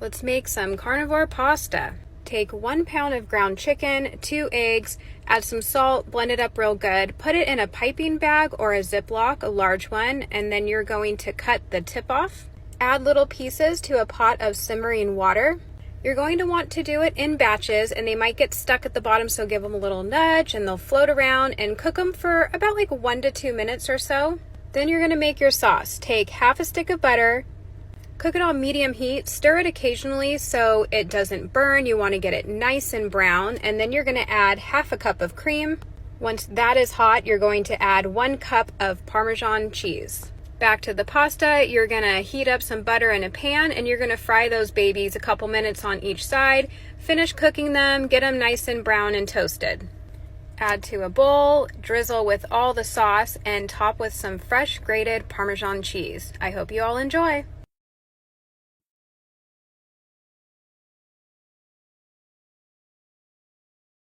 Let's make some carnivore pasta. Take 1 pound of ground chicken, 2 eggs, add some salt, blend it up real good, put it in a piping bag or a Ziploc, a large one, and then you're going to cut the tip off. Add little pieces to a pot of simmering water. You're going to want to do it in batches, and they might get stuck at the bottom, so give them a little nudge and they'll float around, and cook them for about like 1 to 2 minutes or so. Then you're going to make your sauce. Take half a stick of butter, cook it on medium heat, stir it occasionally so it doesn't burn. You want to get it nice and brown, and then you're going to add half a cup of cream. Once that is hot, you're going to add 1 cup of Parmesan cheese. Back to the pasta, you're going to heat up some butter in a pan, and you're going to fry those babies a couple minutes on each side. Finish cooking them, get them nice and brown and toasted. Add to a bowl, drizzle with all the sauce, and top with some fresh grated Parmesan cheese. I hope you all enjoy.